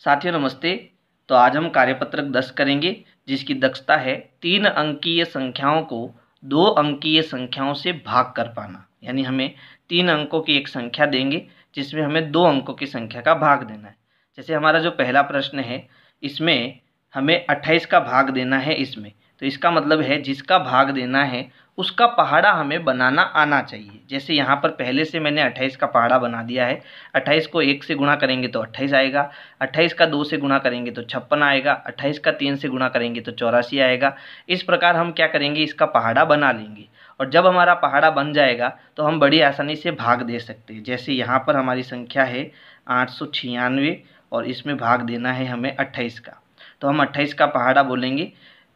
साथियों नमस्ते। तो आज हम कार्यपत्रक 10 करेंगे जिसकी दक्षता है 3 अंकीय संख्याओं को 2 अंकीय संख्याओं से भाग कर पाना। यानी हमें 3 अंकों की एक संख्या देंगे जिसमें हमें 2 अंकों की संख्या का भाग देना है। जैसे हमारा जो पहला प्रश्न है इसमें हमें 28 का भाग देना है इसमें, तो इसका मतलब है जिसका भाग देना है उसका पहाड़ा हमें बनाना आना चाहिए। जैसे यहाँ पर पहले से मैंने 28 का पहाड़ा बना दिया है। 28 को 1 से गुणा करेंगे तो 28 आएगा, 28 का 2 से गुणा करेंगे तो 56 आएगा, 28 का 3 से गुणा करेंगे तो 84 आएगा। इस प्रकार हम क्या करेंगे, इसका पहाड़ा बना लेंगे और जब हमारा पहाड़ा बन जाएगा तो हम बड़ी आसानी से भाग दे सकते हैं। जैसे यहाँ पर हमारी संख्या है 896 और इसमें भाग देना है हमें 28 का, तो हम 28 का पहाड़ा बोलेंगे।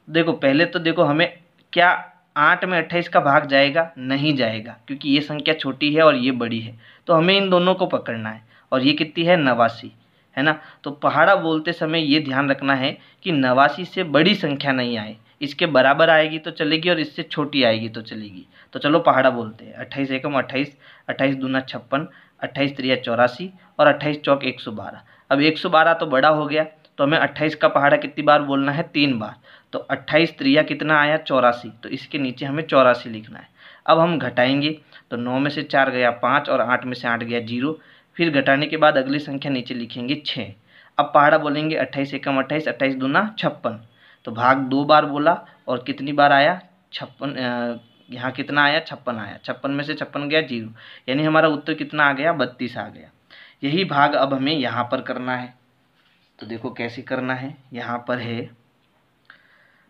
देखो पहले तो देखो हमें क्या 8 में 28 का भाग जाएगा, नहीं जाएगा, क्योंकि ये संख्या छोटी है और ये बड़ी है, तो हमें इन दोनों को पकड़ना है। और ये कितनी है, 89 है ना। तो पहाड़ा बोलते समय ये ध्यान रखना है कि 89 से बड़ी संख्या नहीं आए, इसके बराबर आएगी तो चलेगी और इससे छोटी आएगी तो चलेगी। तो चलो पहाड़ा बोलते हैं। 28 एकम 28, 28 दूना 56, 28 त्रिया 84 और 28 चौक 112। अब 112 तो बड़ा हो गया, तो हमें 28 का पहाड़ा कितनी बार बोलना है, 3 बार। तो 28 त्रिया कितना आया, 84, तो इसके नीचे हमें 84 लिखना है। अब हम घटाएंगे तो 9 में से 4 गया 5 और 8 में से 8 गया 0। फिर घटाने के बाद अगली संख्या नीचे लिखेंगे 6। अब पहाड़ा बोलेंगे 28 एकम 28, 28 दूना 56। तो भाग 2 बार बोला और कितनी बार आया, 56। यहाँ कितना आया, 56 आया। 56 में से 56 गया 0, यानी हमारा उत्तर कितना आ गया, 32 आ गया। यही भाग अब हमें यहाँ पर करना है। तो देखो कैसे करना है। यहाँ पर है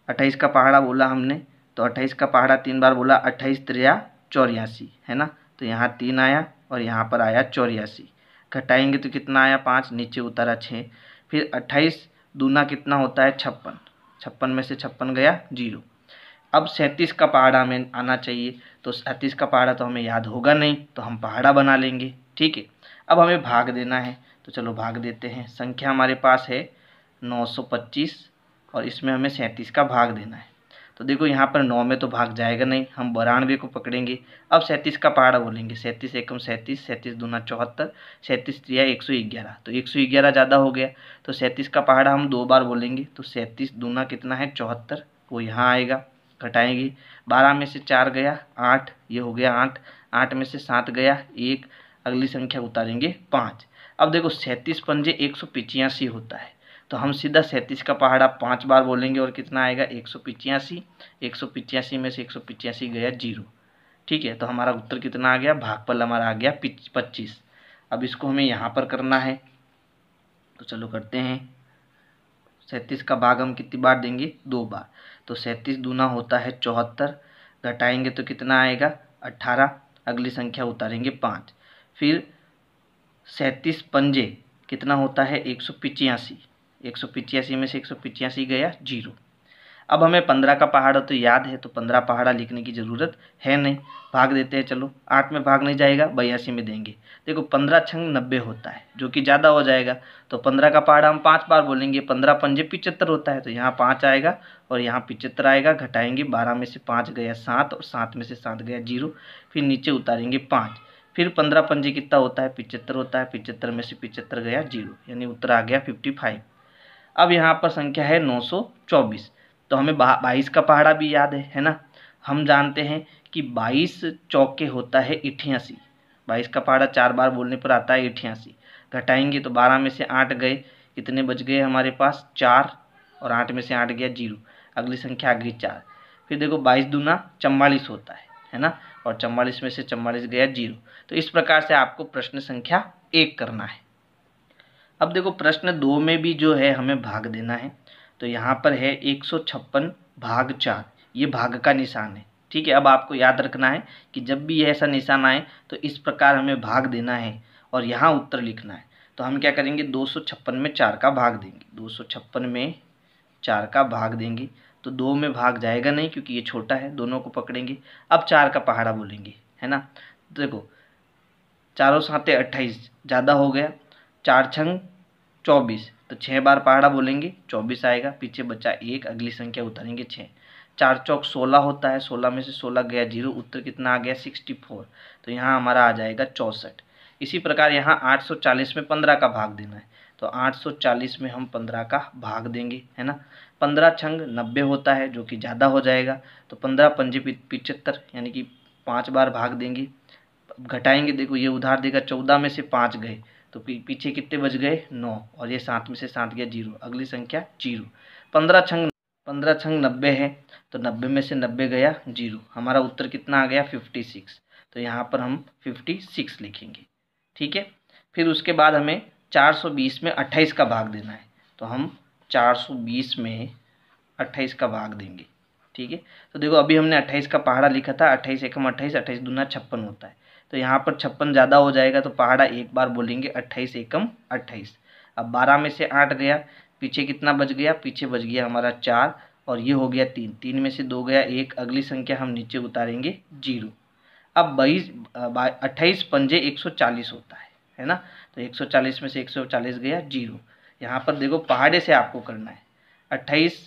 28 का पहाड़ा बोला हमने, तो 28 का पहाड़ा 3 बार बोला, 28 त्रिया 84 है ना। तो यहाँ 3 आया और यहाँ पर आया 84। घटाएंगे तो कितना आया, 5, नीचे उतारा 6। फिर 28 दूना कितना होता है, 56, 56 में से 56 गया 0। अब 37 का पहाड़ा हमें आना चाहिए, तो 37 का पहाड़ा तो हमें याद होगा नहीं, तो हम पहाड़ा बना लेंगे। ठीक है, अब हमें भाग देना है, तो चलो भाग देते हैं। संख्या हमारे पास है 925 और इसमें हमें 37 का भाग देना है। तो देखो यहाँ पर 9 में तो भाग जाएगा नहीं, हम 92 को पकड़ेंगे। अब 37 का पहाड़ा बोलेंगे, 37 एकम 37, 37 दूना 74, 37 त्रिया 111। तो 111 ज़्यादा हो गया, तो 37 का पहाड़ा हम 2 बार बोलेंगे। तो 37 दूना कितना है, 74, वो यहाँ आएगा। घटाएंगे, 12 में से 4 गया 8, ये हो गया 8, 8 में से 7 गया 1, अगली संख्या उतारेंगे 5। अब देखो 37 पंजे 185 होता है, तो हम सीधा 37 का पहाड़ा 5 बार बोलेंगे और कितना आएगा, 185। 185 में से 185 गया 0। ठीक है, तो हमारा उत्तर कितना आ गया, भागफल हमारा आ गया 25। अब इसको हमें यहाँ पर करना है, तो चलो करते हैं। 37 का भाग हम कितनी बार देंगे, 2 बार। तो 37 दूना होता है 74, घटाएंगे तो कितना आएगा, 18, अगली संख्या उतारेंगे 5। फिर 37 पंजे कितना होता है, 185, 185 में से 185 गया 0। अब हमें 15 का पहाड़ा तो याद है, तो 15 पहाड़ा लिखने की ज़रूरत है नहीं, भाग देते हैं। चलो 8 में भाग नहीं जाएगा, 82 में देंगे। देखो 15 छंग 90 होता है, जो कि ज़्यादा हो जाएगा, तो 15 का पहाड़ा हम 5 बार बोलेंगे। 15 पंजे 75 होता है, तो यहाँ 5 आएगा और यहाँ 75 आएगा। घटाएंगे, 12 में से 5 गया 7 और 7 में से 7 गया 0। फिर नीचे उतारेंगे 5। फिर 15 पंजे कितना होता है, 75 होता है, 75 में से 75 गया 0, यानी उत्तर आ गया 55। अब यहाँ पर संख्या है 924, तो हमें 22 का पहाड़ा भी याद है ना। हम जानते हैं कि 22 चौके होता है 88। 22 का पहाड़ा 4 बार बोलने पर आता है 88। घटाएंगे तो 12 में से 8 गए, कितने बच गए हमारे पास, 4, और 8 में से 8 गया 0, अगली संख्या आ गई 4। फिर देखो 22 दूना 44 होता है ना, और 44 में से 44 गया 0। तो इस प्रकार से आपको प्रश्न संख्या 1 करना है। अब देखो प्रश्न 2 में भी जो है हमें भाग देना है, तो यहाँ पर है 156 भाग 4, ये भाग का निशान है। ठीक है, अब आपको याद रखना है कि जब भी ऐसा निशान आए तो इस प्रकार हमें भाग देना है और यहाँ उत्तर लिखना है। तो हम क्या करेंगे, 256 में 4 का भाग देंगे, 256 में 4 का भाग देंगे। तो 2 में भाग जाएगा नहीं क्योंकि ये छोटा है, दोनों को पकड़ेंगे। अब 4 का पहाड़ा बोलेंगे, है ना। देखो 4 साते 28 ज़्यादा हो गया, 4 छंग 24, तो 6 बार पहाड़ा बोलेंगे, 24 आएगा, पीछे बचा 1, अगली संख्या उतारेंगे 6। 4 चौक 16 होता है, 16 में से 16 गया 0, उत्तर कितना आ गया, 64। तो यहाँ हमारा आ जाएगा 64। इसी प्रकार यहाँ 840 में 15 का भाग देना है, तो 840 में हम 15 का भाग देंगे, है ना। 15 छंग 90 होता है, जो कि ज़्यादा हो जाएगा, तो 15 पंजे 75, यानी कि 5 बार भाग देंगे। घटाएंगे, देखो ये उधार देगा 14 में से 5 गए, तो पीछे कितने बच गए 9, और ये 7 में से 7 गया 0, अगली संख्या 0। 15 छंग 90 है, तो 90 में से 90 गया 0, हमारा उत्तर कितना आ गया 56। तो यहाँ पर हम 56 लिखेंगे, ठीक है। फिर उसके बाद हमें 420 में 28 का भाग देना है, तो हम 420 में 28 का भाग देंगे, ठीक है। तो देखो अभी हमने 28 का पहाड़ा लिखा था, 28 एकम 28, 28 दूना 56 होता है, तो यहाँ पर 56 ज़्यादा हो जाएगा, तो पहाड़ा एक बार बोलेंगे 28 एकम 28। अब 12 में से 8 गया, पीछे कितना बच गया, पीछे बच गया हमारा 4, और ये हो गया 3, 3 में से 2 गया 1, अगली संख्या हम नीचे उतारेंगे 0। अब 28 पंजे 140 होता है ना, तो 140 में से 140 गया 0। यहाँ पर देखो पहाड़े से आपको करना है, 28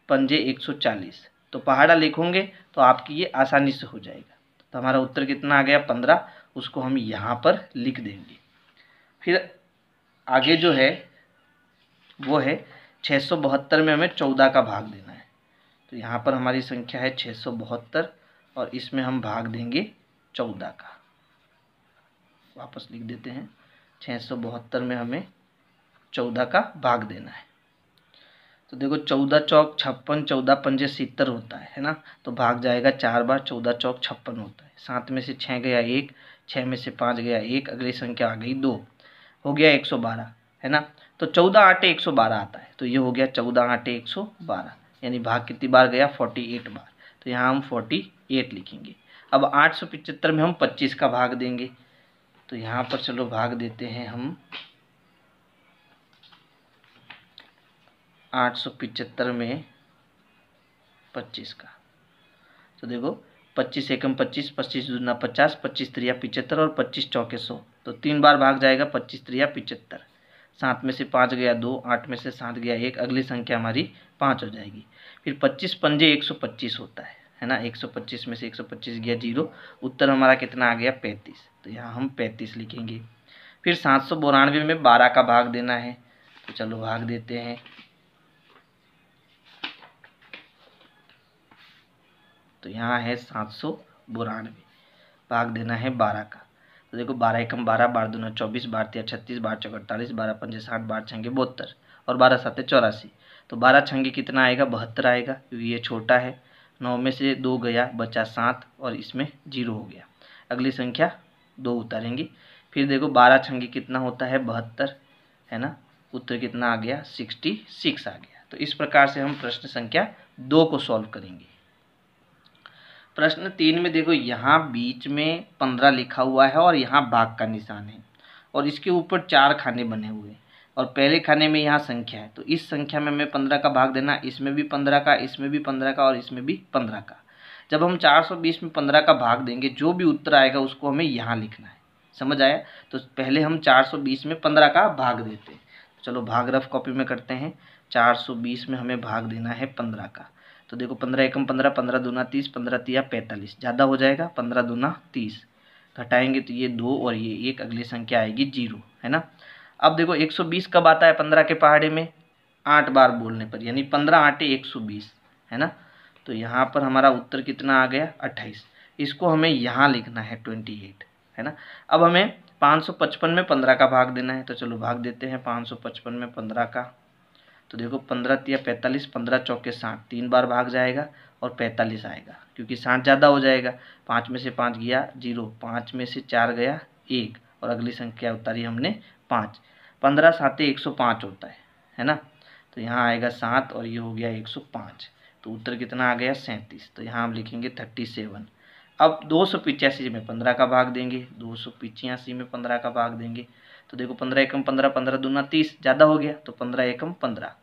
पंजे 140, तो पहाड़ा लिखोगे तो आपकी ये आसानी से हो जाएगा। तो हमारा उत्तर कितना आ गया 15, उसको हम यहाँ पर लिख देंगे। फिर आगे जो है वो है 672 में हमें 14 का भाग देना है, तो यहाँ पर हमारी संख्या है 672, और इसमें हम भाग देंगे 14 का, वापस लिख देते हैं। 672 में हमें 14 का भाग देना है, तो देखो 14 चौक 56, 14 पंजे 70 होता है ना, तो भाग जाएगा 4 बार, 14 चौक 56 होता है। 7 में से 6 गया 1, 6 में से 5 गया 1, अगली संख्या आ गई 2, हो गया 112, है ना। तो 14 आटे 112 आता है, तो ये हो गया 14 आटे 112, यानी भाग कितनी बार गया 48 बार, तो यहाँ हम 48 लिखेंगे। अब 875 में हम 25 का भाग देंगे, तो यहाँ पर चलो भाग देते हैं हम 875 में 25 का, तो देखो 25 एकम 25, 25 दूना 50, 25 त्रिया 75, और 25 चौके 100, तो 3 बार भाग जाएगा 25 त्रिया 75। 7 में से 5 गया 2, 8 में से 7 गया 1, अगली संख्या हमारी 5 हो जाएगी। फिर 25 पंजे 125 होता है ना, 125 में से 125 गया 0, उत्तर हमारा कितना आ गया 35, तो यहाँ हम 35 लिखेंगे। फिर 792 में 12 का भाग देना है, तो चलो भाग देते हैं। तो यहाँ है 792, भाग देना है 12 का, तो देखो 12 एकम 12, 12 दूना 24, 12 तिया 36, 12 चौक 48, 12 पंजे 60, 12 छंगे 72, और 12 साते 84, तो 12 छंगे कितना आएगा 72 आएगा, क्योंकि ये छोटा है। 9 में से 2 गया, बचा 7, और इसमें 0 हो गया, अगली संख्या 2 उतारेंगे। फिर देखो 12 छंगे कितना होता है 72, है ना, उत्तर कितना आ गया 66 आ गया। तो इस प्रकार से हम प्रश्न संख्या 2 को सॉल्व करेंगे। प्रश्न 3 में देखो यहाँ बीच में 15 लिखा हुआ है, और यहाँ भाग का निशान है, और इसके ऊपर 4 खाने बने हुए हैं, और पहले खाने में यहाँ संख्या है, तो इस संख्या में हमें 15 का भाग देना, इसमें भी 15 का, इसमें भी 15 का, और इसमें भी 15 का। जब हम 420 में 15 का भाग देंगे, जो भी उत्तर आएगा उसको हमें यहाँ लिखना है, समझ आया। तो पहले हम 420 में 15 का भाग देते हैं, चलो भाग रफ कॉपी में करते हैं। 420 में हमें भाग देना है 15 का, तो देखो 15 एकम 15, 15 दूना 30, 15 तिया 45, ज़्यादा हो जाएगा, 15 दूना 30, घटाएंगे तो ये 2 और ये 1, अगली संख्या आएगी 0, है ना। अब देखो 120 कब आता है 15 के पहाड़े में, 8 बार बोलने पर, यानी 15 आटे 120, है ना। तो यहाँ पर हमारा उत्तर कितना आ गया 28, इसको हमें यहाँ लिखना है 28, है ना। अब हमें 555 में 15 का भाग देना है, तो चलो भाग देते हैं 555 में 15 का, तो देखो 15 तिया 45, 15 चौके 60, 3 बार भाग जाएगा, और 45 आएगा, क्योंकि 60 ज़्यादा हो जाएगा। 5 में से 5 गया 0, 5 में से 4 गया 1, और अगली संख्या उतारी हमने 5। 15 साते 105 होता है ना, तो यहाँ आएगा 7, और ये हो गया 105, तो उत्तर कितना आ गया 37, तो यहाँ हम लिखेंगे 37। अब 285 में 15 का भाग देंगे, 285 में 15 का भाग देंगे, तो देखो 15 एकम 15, 15 दूना 30, ज़्यादा हो गया, तो 15 एकम 15,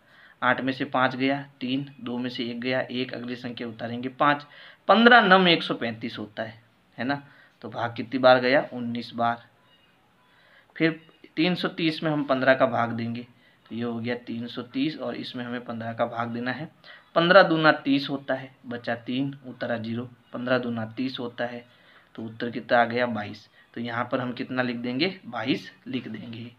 8 में से 5 गया 3, 2 में से 1 गया 1, अगली संख्या उतारेंगे 5, 15 नम 135 होता है ना, तो भाग कितनी बार गया 19 बार। फिर 330 में हम 15 का भाग देंगे, तो ये हो गया 330, और इसमें हमें 15 का भाग देना है। 15 दूना 30 होता है, बचा 3, उतरा 0, 15 दूना 30 होता है, तो उत्तर कितना आ गया 22। तो तो यहाँ पर हम कितना लिख देंगे, 22 लिख देंगे।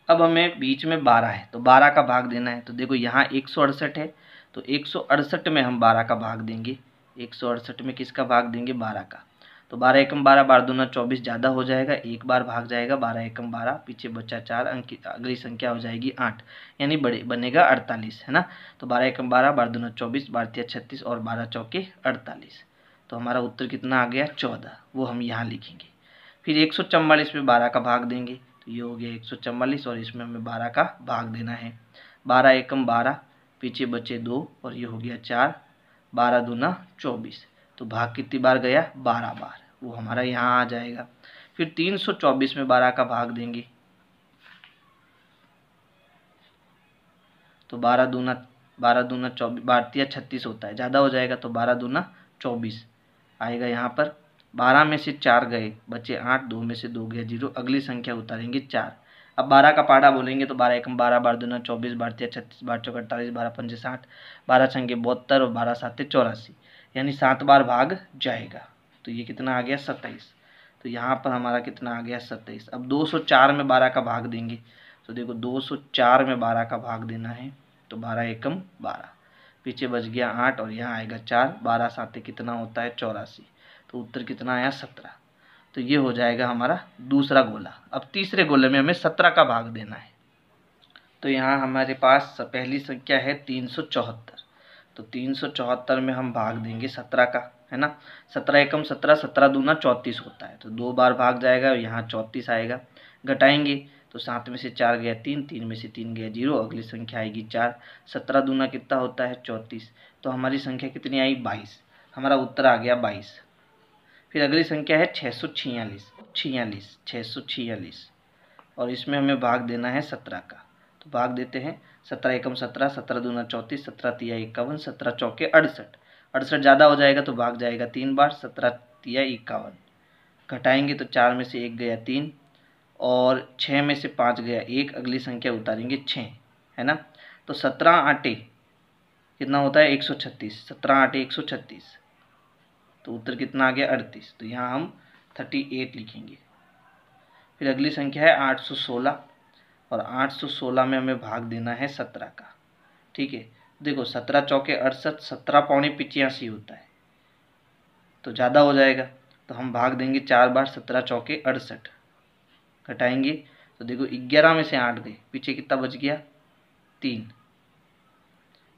अब हमें बीच में 12 है, तो 12 का भाग देना है। तो देखो यहाँ 168 है, तो 168 में हम 12 का भाग देंगे। 168 में किसका भाग देंगे, 12 का। तो 12 एकम 12, 12 दूना 24, ज़्यादा हो जाएगा, एक बार भाग जाएगा। 12 एकम 12, पीछे बचा 4 अंक, अगली संख्या हो जाएगी 8, यानी बड़े बनेगा 48, है ना। तो 12 एकम 12, 12 दूना 24, 12 36 और 12 चौके 48। तो हमारा उत्तर कितना आ गया, 14, वो हम यहाँ लिखेंगे। फिर 144 में 12 का भाग देंगे, तो ये हो गया 144 और इसमें हमें 12 का भाग देना है। 12 एकम 12, पीछे बचे 2 और ये हो गया 4, 12 दूना 24। तो भाग कितनी बार गया, 12 बार, वो हमारा यहाँ आ जाएगा। फिर 324 में 12 का भाग देंगे, तो 12 दूना 24, 12 36 होता है, ज़्यादा हो जाएगा, तो 12 दूना 24 आएगा यहाँ पर। 12 में से 4 गए, बचे 8, 2 में से 2 गया 0, अगली संख्या उतारेंगे 4। अब 12 का पाड़ा बोलेंगे तो 12 एकम 12, 12 दूना 24, 12 36, 12 चौक 48, 12 पंजे 60, 12 छंगे 72 और 12 साते 84, यानी 7 बार भाग जाएगा। तो ये कितना आ गया, 27। तो यहाँ पर हमारा कितना आ गया, 27। अब 204 में 12 का भाग देंगे, तो देखो 204 में 12 का भाग देना है, तो 12 एकम 12, पीछे बच गया 8 और यहाँ आएगा 4, 12 साते कितना होता है, 84। तो उत्तर कितना आया, 17। तो ये हो जाएगा हमारा दूसरा गोला। अब तीसरे गोले में हमें 17 का भाग देना है। तो यहाँ हमारे पास पहली संख्या है 374, तो 374 में हम भाग देंगे 17 का, है ना। 17 एकम 17, 17 दूना 34 होता है, तो 2 बार भाग जाएगा, यहाँ 34 आएगा। घटाएंगे तो 7 में से 4 गया 3, 3 में से 3 गया 0, अगली संख्या आएगी 4। 17 दूना कितना होता है, 34। तो हमारी संख्या कितनी आई, 22। हमारा उत्तर आ गया 22। फिर अगली संख्या है 646 और इसमें हमें भाग देना है 17 का। तो भाग देते हैं, 17 एकम 17, 17 दूना 34, 17 तिया 51, 17 चौके 68, 68 ज़्यादा हो जाएगा तो भाग जाएगा 3 बार, 17 तिया 51। घटाएंगे तो 4 में से 1 गया 3 और 6 में से 5 गया 1, अगली संख्या उतारेंगे 6, है ना। तो 17 आटे कितना होता है, 136, 17 आटे 136, तो उत्तर कितना आ गया, 38। तो यहाँ हम 38 लिखेंगे। फिर अगली संख्या है 816 और 816 में हमें भाग देना है 17 का, ठीक है। देखो 17 चौके 68, 17 पौने 85 होता है, तो ज़्यादा हो जाएगा, तो हम भाग देंगे 4 बार, 17 चौके 68। घटाएंगे तो देखो 11 में से 8 गए, पीछे कितना बच गया, 3,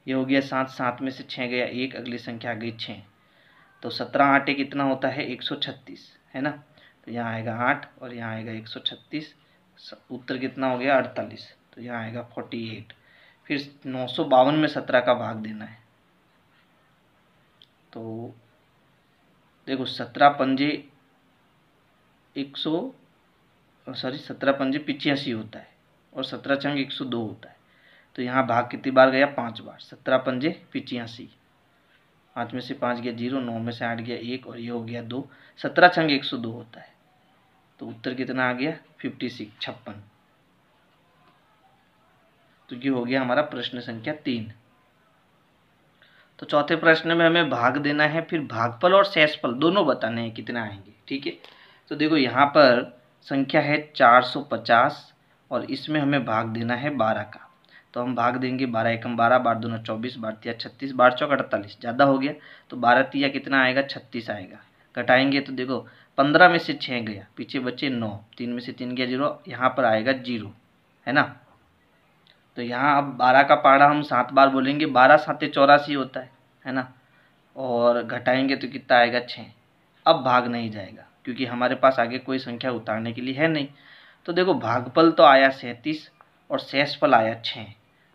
ये हो गया 7, 7 में से 6 गया 1, अगली संख्या आ गई 6। तो 17 आटे कितना होता है, 136, है ना। तो यहाँ आएगा 8 और यहाँ आएगा 136, उत्तर कितना हो गया, 48। तो यहाँ आएगा 48। फिर 952 में 17 का भाग देना है, तो देखो 17 पंजे 17 पंजे 85 होता है और 17 छंग 102 होता है। तो यहाँ भाग कितनी बार गया, 5 बार, 17 पंजे 85, 5 में से 5 गया 0, 9 में से 8 गया 1 और ये हो गया 2, 17 छंग 102 होता है। तो उत्तर कितना आ गया, 56। तो ये हो गया हमारा प्रश्न संख्या 3। तो चौथे प्रश्न में हमें भाग देना है, फिर भागफल और शेषफल दोनों बताने हैं कितना आएंगे, ठीक है। तो देखो यहाँ पर संख्या है 450 और इसमें हमें भाग देना है 12 का। तो हम भाग देंगे 12 एकम 12, 12 दूना 24, 12 तिया 36, 12 चौक 48, ज़्यादा हो गया, तो 12 तिया कितना आएगा, 36 आएगा। घटाएंगे तो देखो 15 में से 6 गया, पीछे बचे 9, 3 में से 3 गया 0, यहाँ पर आएगा 0, है ना। तो यहाँ अब 12 का पाड़ा हम 7 बार बोलेंगे, 12 साते 84 होता है ना। और घटाएंगे तो कितना आएगा, 6। अब भाग नहीं जाएगा क्योंकि हमारे पास आगे कोई संख्या उतारने के लिए है नहीं। तो देखो भागफल तो आया 37 और शेषफल आया 6।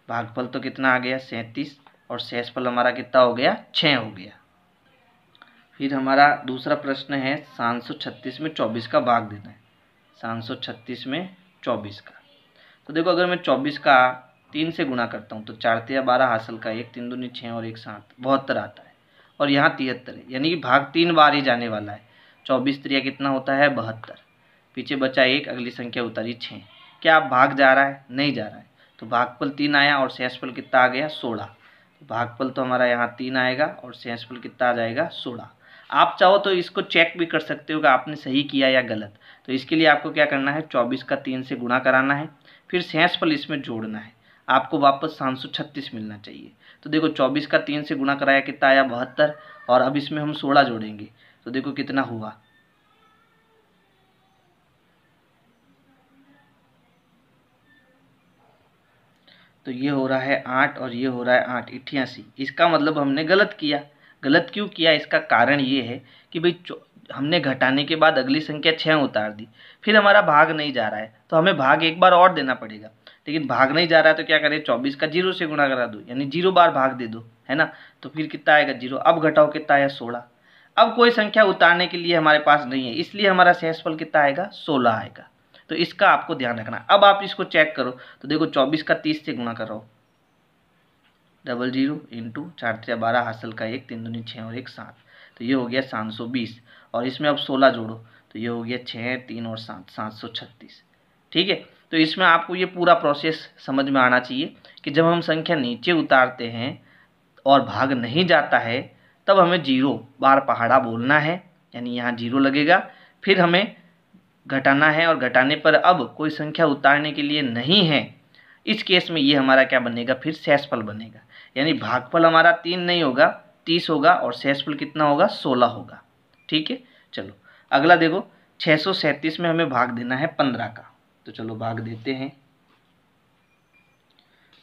भागफल तो कितना आ गया, 37 और शेषफल हमारा कितना हो गया, 6 हो गया। फिर हमारा दूसरा प्रश्न है 736 में 24 का भाग देना है, 736 में 24 का। तो देखो अगर मैं 24 का 3 से गुणा करता हूँ तो 4 तिया 12 हासिल का 1, 3 दूनी 6 और 1 7, 72 आता है और यहाँ 73 है, यानी कि भाग 3 बार ही जाने वाला है। 24 त्रिया कितना होता है, 72, पीछे बचा 1, अगली संख्या उतारी 6। क्या आप भाग जा रहा है, नहीं जा रहा है, तो भागफल 3 आया और शेषफल कितना आ गया, 16। तो भागफल तो हमारा यहाँ 3 आएगा और शेषफल कितना आ जाएगा, 16। आप चाहो तो इसको चेक भी कर सकते हो कि आपने सही किया या गलत। तो इसके लिए आपको क्या करना है, 24 का 3 से गुणा कराना है, फिर शेषफल इसमें जोड़ना है, आपको वापस 736 मिलना चाहिए। तो देखो 24 का 3 से गुणा कराया कितना आया 72, और अब इसमें हम 16 जोड़ेंगे तो देखो कितना हुआ, तो ये हो रहा है 8 और ये हो रहा है 8, 88। इसका मतलब हमने गलत किया। गलत क्यों किया, इसका कारण ये है कि भाई हमने घटाने के बाद अगली संख्या 6 उतार दी, फिर हमारा भाग नहीं जा रहा है तो हमें भाग एक बार और देना पड़ेगा, लेकिन भाग नहीं जा रहा है तो क्या करें, 24 का 0 से गुणा करा दो, यानी 0 बार भाग दे दो, है ना। तो फिर कितना आएगा 0। अब घटाओ कितना आया 16। अब कोई संख्या उतारने के लिए हमारे पास नहीं है, इसलिए हमारा शेषफल कितना आएगा 16 आएगा। तो इसका आपको ध्यान रखना। अब आप इसको चेक करो तो देखो 24 का 30 से गुणा करो, 00 इंटू 4 3 12 हासिल का 1, 3 दूनी 6 और 1 7, तो ये हो गया 720। और इसमें अब 16 जोड़ो तो ये हो गया 6 3 और 7 736। ठीक है, तो इसमें आपको ये पूरा प्रोसेस समझ में आना चाहिए कि जब हम संख्या नीचे उतारते हैं और भाग नहीं जाता है तब हमें 0 बार पहाड़ा बोलना है, यानी यहाँ 0 लगेगा। फिर हमें घटाना है और घटाने पर अब कोई संख्या उतारने के लिए नहीं है, इस केस में ये हमारा क्या बनेगा, फिर शेषफल बनेगा। यानी भागफल हमारा 3 नहीं होगा 30 होगा और शेषफल कितना होगा 16 होगा। ठीक है, चलो अगला देखो 637 में हमें भाग देना है 15 का, तो चलो भाग देते हैं।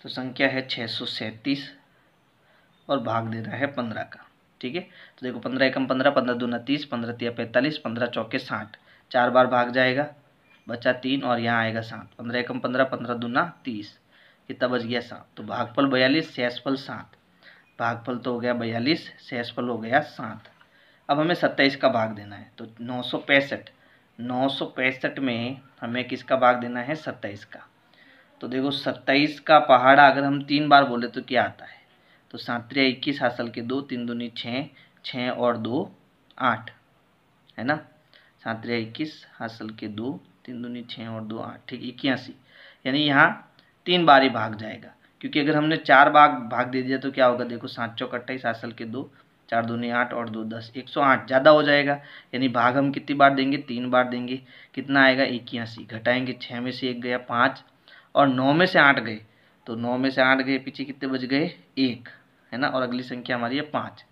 तो संख्या है 637 और भाग देना है 15 का। ठीक है, तो देखो 15 एकम 15, 15 दूना 30, 15 तिया 45, 15 चौके 60, 4 बार भाग जाएगा, बचा 3 और यहाँ आएगा 7। 15 एकम 15, 15 दूना 30, कितना बच गया 7। तो भागफल 42, शेषफल 7। भागफल तो हो गया 42, शेषफल हो गया 7। अब हमें 27 का भाग देना है, तो 965 में हमें किसका भाग देना है 27 का। तो देखो 27 का पहाड़ा अगर हम 3 बार बोले तो क्या आता है, तो 7 3 21 हासिल के 2, 3 दूनी 6, 6 और 2 8, है ना। 7 3 21 हासिल के 2, 3 दूनी 6 और 2 8, ठीक 81। यानी यहाँ 3 बार ही भाग जाएगा, क्योंकि अगर हमने 4 बार भाग दे दिया तो क्या होगा, देखो 7 चौक 28 हासिल के 2, 4 दूनी 8 और 2 10, 108 ज़्यादा हो जाएगा। यानी भाग हम कितनी बार देंगे, 3 बार देंगे। कितना आएगा 81। घटाएंगे 6 में से 1 गया 5 और 9 में से 8 गए, तो 9 में से 8 गए, पीछे कितने बच गए 1, है ना। और अगली संख्या हमारी है 5।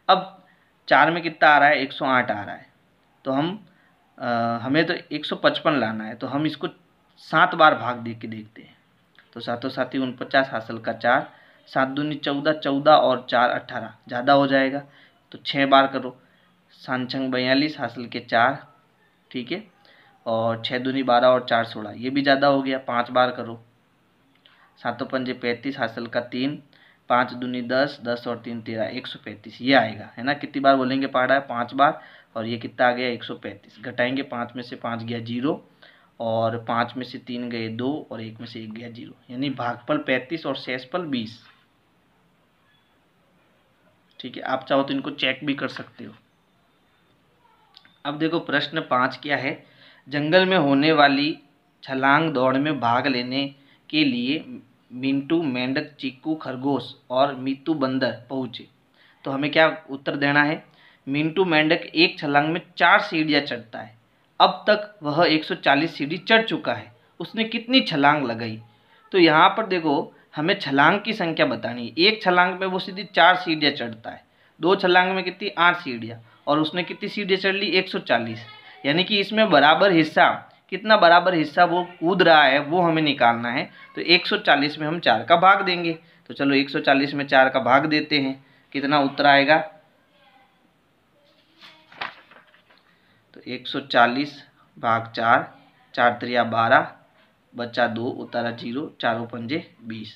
अब 4 में कितना आ रहा है 108 आ रहा है, तो हमें तो 155 लाना है, तो हम इसको 7 बार भाग दे के देखते हैं। तो 7 7 49 हासिल का 4, 7 दूनी 14, 14 और 4 18 ज़्यादा हो जाएगा, तो 6 बार करो। 7 6 42 हासिल के 4, ठीक है, और 6 दूनी 12 और 4 16, ये भी ज़्यादा हो गया, 5 बार करो। 7 पंजे 35 हासिल का 3, 5 दूनी 10, 10 और 3 13, 135 ये आएगा, है ना। कितनी बार बोलेंगे पहाड़ा है 5 बार, और ये कितना आ गया 135। घटाएंगे 5 में से 5 गया 0 और 5 में से 3 गए 2 और 1 में से 1 गया 0, यानी भागफल 35 और शेषफल 20। ठीक है, आप चाहो तो इनको चेक भी कर सकते हो। अब देखो प्रश्न 5 क्या है, जंगल में होने वाली छलांग दौड़ में भाग लेने के लिए मिंटू मेंढक चीकू खरगोश और मीतू बंदर पहुँचे। तो हमें क्या उत्तर देना है, मिंटू मेंढक एक छलांग में 4 सीढ़ियाँ चढ़ता है, अब तक वह 140 सीढ़ी चढ़ चुका है, उसने कितनी छलांग लगाई। तो यहाँ पर देखो हमें छलांग की संख्या बतानी है। एक छलांग में वो सीधी 4 सीढ़ियाँ चढ़ता है, 2 छलांग में कितनी 8 सीढ़ियाँ, और उसने कितनी सीढ़ियाँ चढ़ ली 140। यानी कि इसमें बराबर हिस्सा, कितना बराबर हिस्सा वो कूद रहा है वो हमें निकालना है। तो 140 में हम 4 का भाग देंगे, तो चलो 140 में 4 का भाग देते हैं, कितना उत्तर आएगा, तो 140 भाग 4, 4 त्रिया 12, बचा 2, उतारा 0, चारों पंजे 20,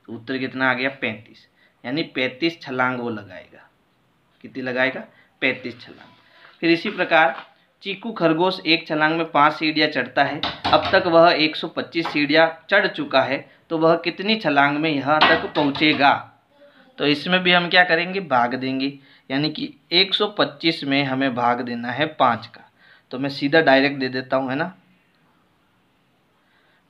तो उत्तर कितना आ गया 35। यानी 35 छलांग वो लगाएगा। कितनी लगाएगा 35 छलांग। फिर इसी प्रकार चीकू खरगोश एक छलांग में 5 सीढ़ियाँ चढ़ता है, अब तक वह 125 सीढ़ियाँ चढ़ चुका है, तो वह कितनी छलांग में यहाँ तक पहुँचेगा। तो इसमें भी हम क्या करेंगे, भाग देंगे, यानी कि 125 में हमें भाग देना है 5 का। तो मैं सीधा डायरेक्ट दे देता हूँ, है ना।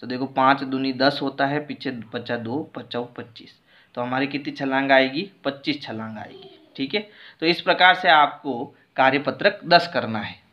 तो देखो 5 दूनी 10 होता है, पीछे बचा 2, 5 25, तो हमारी कितनी छलांग आएगी 25 छलांग आएगी। ठीक है, तो इस प्रकार से आपको कार्यपत्रक 10 करना है।